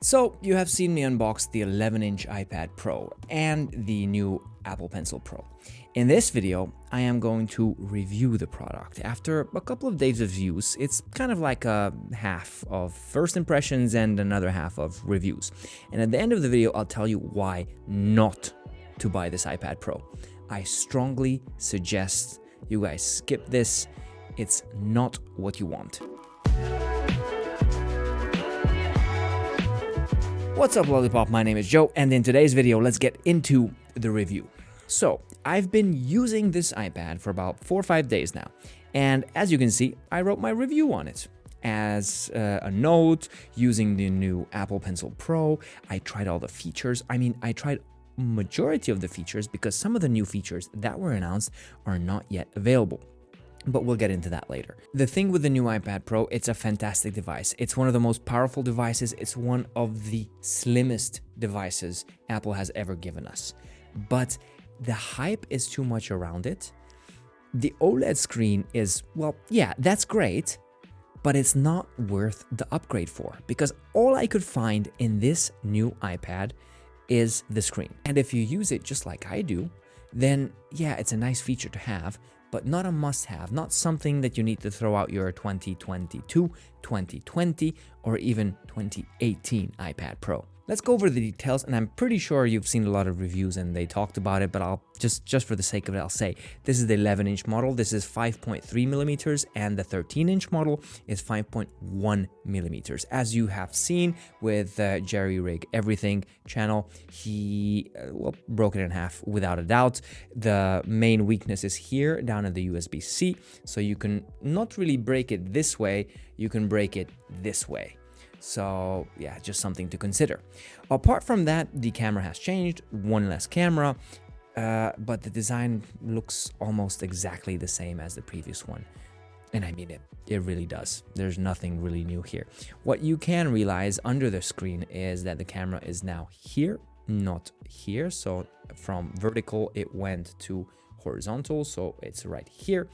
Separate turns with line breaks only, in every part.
So you have seen me unbox the 11-inch iPad Pro and the new Apple Pencil Pro. In this video, I am going to review the product. After a couple of days of use, it's kind of like a half of first impressions and another half of reviews. And at the end of the video, I'll tell you why not to buy this iPad Pro. I strongly suggest you guys skip this. It's not what you want. What's up, Lollipop? My name is Joe, and in today's video, let's get into the review. So, I've been using this iPad for about 4 or 5 days now, and as you can see, I wrote my review on it. As a note, using the new Apple Pencil Pro, I tried all the features. I tried majority of the features because some of the new features that were announced are not yet available. But we'll get into that later. The thing with the new iPad Pro, it's a fantastic device. It's one of the most powerful devices. It's one of the slimmest devices Apple has ever given us. But the hype is too much around it. The OLED screen is, well, yeah, that's great, but it's not worth the upgrade for, because all I could find in this new iPad is the screen. And if you use it just like I do, then yeah, it's a nice feature to have, but not a must-have, not something that you need to throw out your 2022, 2020, or even 2018 iPad Pro. Let's go over the details, and I'm pretty sure you've seen a lot of reviews and they talked about it, but I'll just for the sake of it, I'll say this is the 11-inch model, this is 5.3 millimeters, and the 13-inch model is 5.1 millimeters. As you have seen with Jerry Rig Everything channel, he broke it in half without a doubt. The main weakness is here down at the USB-C, so you can not really break it this way, you can break it this way. So yeah, just something to consider. Apart from that, the camera has changed, one less camera, but the design looks almost exactly the same as the previous one. And I mean, it really does. There's nothing really new here. What you can realize under the screen is that the camera is now here, not here. So from vertical, it went to horizontal, so it's right here.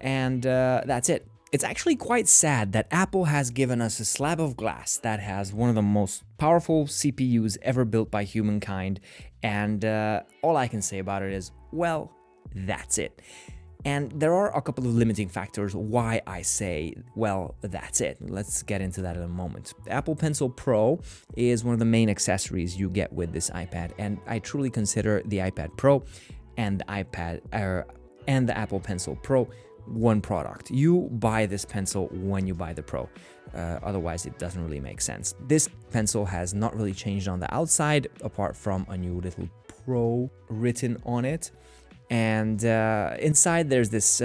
And that's it. It's actually quite sad that Apple has given us a slab of glass that has one of the most powerful CPUs ever built by humankind, and all I can say about it is, well, that's it. And there are a couple of limiting factors why I say, well, that's it. Let's get into that in a moment. The Apple Pencil Pro is one of the main accessories you get with this iPad, and I truly consider the iPad Pro and the Apple Pencil Pro one product. You buy this pencil when you buy the Pro. Otherwise, it doesn't really make sense. This pencil has not really changed on the outside, apart from a new little Pro written on it. And inside, there's this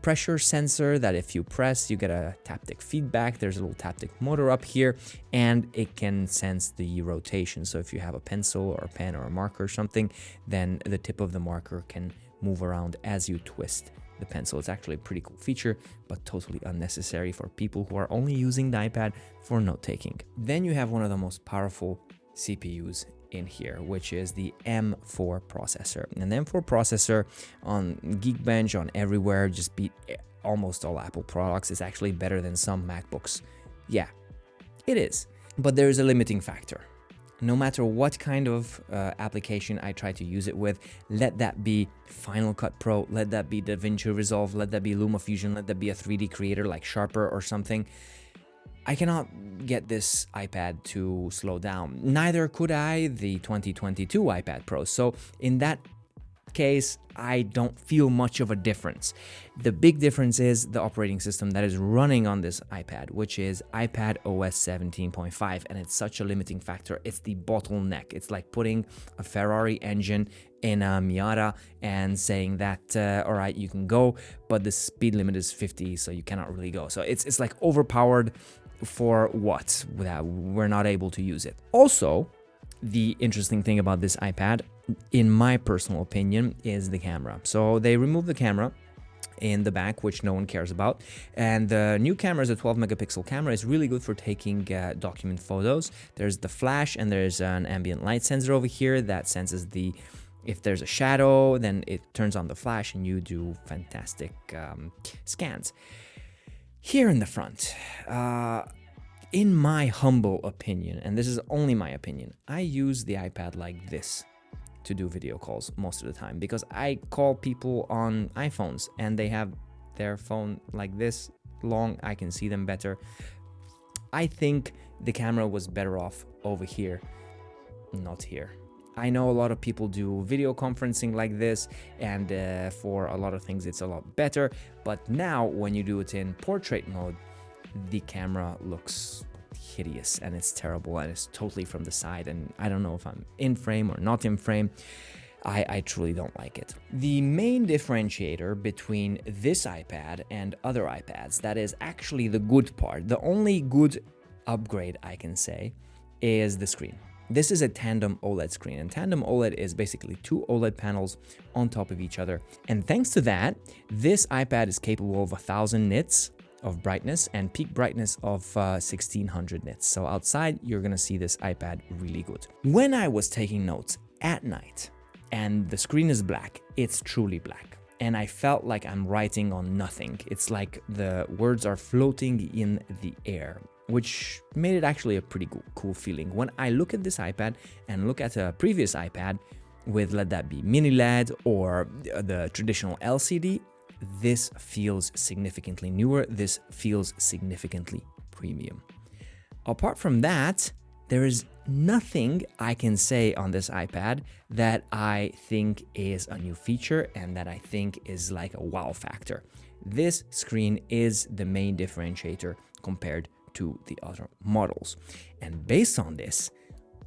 pressure sensor that if you press, you get a taptic feedback. There's a little taptic motor up here, and it can sense the rotation. So if you have a pencil or a pen or a marker or something, then the tip of the marker can move around as you twist the pencil. It's actually a pretty cool feature, but totally unnecessary for people who are only using the iPad for note-taking. Then you have one of the most powerful CPUs in here, which is the M4 processor. And the M4 processor on Geekbench, on everywhere, just beat almost all Apple products. It's actually better than some MacBooks. Yeah, it is. But there is a limiting factor. No matter what kind of application I try to use it with, let that be Final Cut Pro, let that be DaVinci Resolve, let that be LumaFusion, let that be a 3D creator like Sharper or something, I cannot get this iPad to slow down. Neither could I the 2022 iPad Pro. So in that case, I don't feel much of a difference. The big difference is the operating system that is running on this iPad, which is iPad OS 17.5, and it's such a limiting factor. It's the bottleneck. It's like putting a Ferrari engine in a Miata and saying that, all right, you can go, but the speed limit is 50, so you cannot really go. So it's like overpowered for what? We're not able to use it. Also, the interesting thing about this iPad, in my personal opinion, is the camera. So they removed the camera in the back, which no one cares about. And the new camera is a 12 megapixel camera. It's really good for taking document photos. There's the flash, and there's an ambient light sensor over here that senses if there's a shadow, then it turns on the flash and you do fantastic scans. Here in the front, In my humble opinion, and this is only my opinion, I use the iPad like this to do video calls most of the time because I call people on iPhones and they have their phone like this long. I can see them better. I think the camera was better off over here, not here. I know a lot of people do video conferencing like this, and for a lot of things it's a lot better, but now when you do it in portrait mode, the camera looks hideous and it's terrible and it's totally from the side, and I don't know if I'm in frame or not in frame. I truly don't like it. The main differentiator between this iPad and other iPads, that is actually the good part, the only good upgrade I can say, is the screen. This is a Tandem OLED screen, and Tandem OLED is basically two OLED panels on top of each other. And thanks to that, this iPad is capable of 1000 nits of brightness and peak brightness of 1600 nits. So outside, you're gonna see this iPad really good. When I was taking notes at night and the screen is black, it's truly black. And I felt like I'm writing on nothing. It's like the words are floating in the air, which made it actually a pretty cool feeling. When I look at this iPad and look at a previous iPad with, let that be mini LED or the traditional LCD, this feels significantly newer. This feels significantly premium. Apart from that, there is nothing I can say on this iPad that I think is a new feature and that I think is like a wow factor. This screen is the main differentiator compared to the other models. And based on this,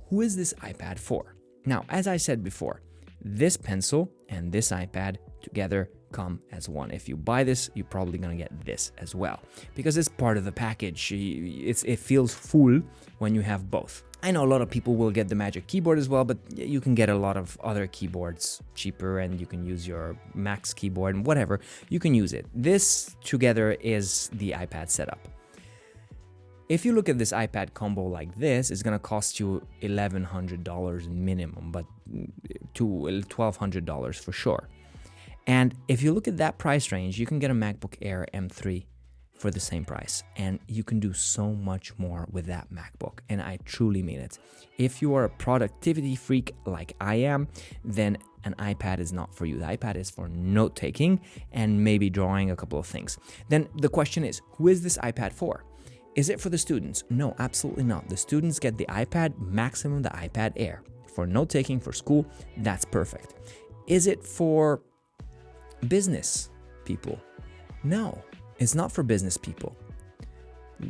who is this iPad for? Now, as I said before, this pencil and this iPad together come as one. If you buy this, you're probably gonna get this as well because it's part of the package. It feels full when you have both. I know a lot of people will get the Magic Keyboard as well, but you can get a lot of other keyboards cheaper and you can use your Max keyboard and whatever, you can use it. This together is the iPad setup. If you look at this iPad combo like this, it's gonna cost you $1,100 minimum, but to $1,200 for sure. And if you look at that price range, you can get a MacBook Air M3 for the same price. And you can do so much more with that MacBook. And I truly mean it. If you are a productivity freak like I am, then an iPad is not for you. The iPad is for note-taking and maybe drawing a couple of things. Then the question is, who is this iPad for? Is it for the students? No, absolutely not. The students get the iPad, maximum the iPad Air. For note-taking, for school, that's perfect. Is it for business people? No, it's not for business people.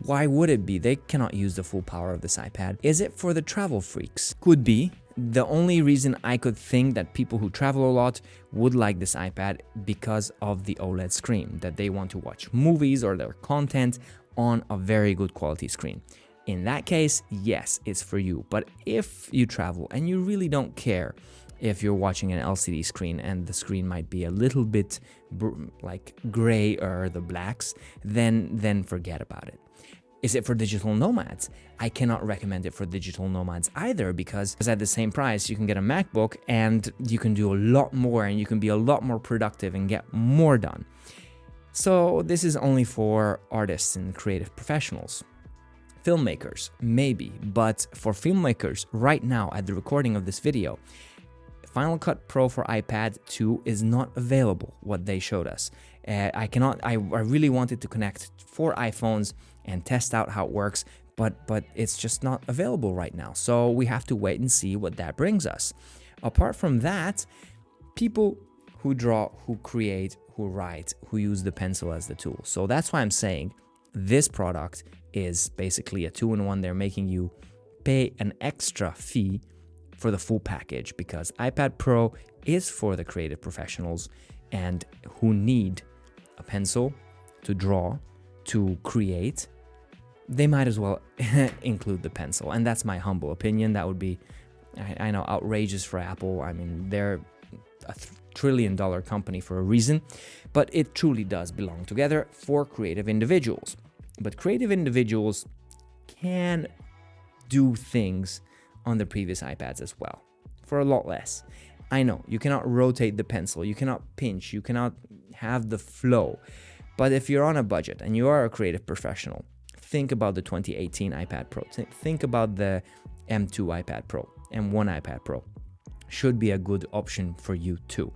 Why would it be? They cannot use the full power of this iPad. Is it for the travel freaks? Could be. The only reason I could think that people who travel a lot would like this iPad because of the OLED screen, that they want to watch movies or their content on a very good quality screen. In that case, yes, it's for you. But if you travel and you really don't care if you're watching an LCD screen and the screen might be a little bit like gray or the blacks, then forget about it. Is it for digital nomads? I cannot recommend it for digital nomads either because at the same price you can get a MacBook and you can do a lot more and you can be a lot more productive and get more done. So this is only for artists and creative professionals. Filmmakers, maybe, but for filmmakers right now at the recording of this video, Final Cut Pro for iPad 2 is not available, what they showed us. I really wanted to connect 4 iPhones and test out how it works, but it's just not available right now. So we have to wait and see what that brings us. Apart from that, people who draw, who create, who write, who use the pencil as the tool. So that's why I'm saying this product is basically a 2-in-1. They're making you pay an extra fee for the full package because iPad Pro is for the creative professionals and who need a pencil to draw, to create. They might as well include the pencil. And that's my humble opinion. That would be, I know, outrageous for Apple. I mean, they're a $1 trillion company for a reason, but it truly does belong together for creative individuals. But creative individuals can do things on the previous iPads as well for a lot less. I know you cannot rotate the pencil, you cannot pinch, you cannot have the flow, but if you're on a budget and you are a creative professional, think about the 2018 iPad Pro. Think about the M2 iPad Pro, M1 iPad Pro. Should be a good option for you too.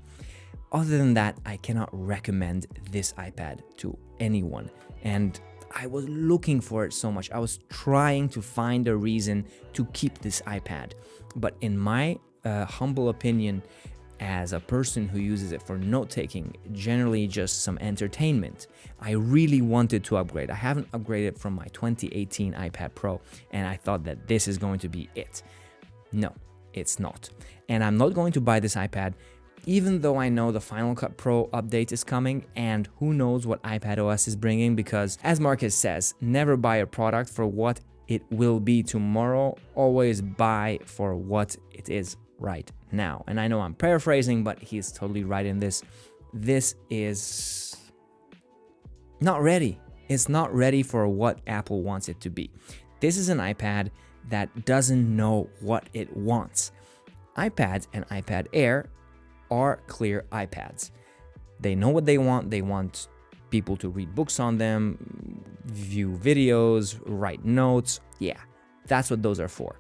Other than that, I cannot recommend this iPad to anyone. And I was looking for it so much. I was trying to find a reason to keep this iPad. But in my humble opinion, as a person who uses it for note-taking, generally just some entertainment, I really wanted to upgrade. I haven't upgraded from my 2018 iPad Pro, and I thought that this is going to be it. No, it's not. And I'm not going to buy this iPad, even though I know the Final Cut Pro update is coming, and who knows what iPadOS is bringing, because as Marcus says, never buy a product for what it will be tomorrow, always buy for what it is right now. And I know I'm paraphrasing, but he's totally right in this. This is not ready. It's not ready for what Apple wants it to be. This is an iPad that doesn't know what it wants. iPads and iPad Air are clear iPads. They know what they want. They want people to read books on them, view videos, write notes. Yeah, that's what those are for.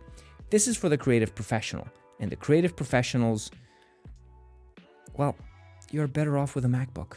This is for the creative professional. And the creative professionals, well, you're better off with a MacBook.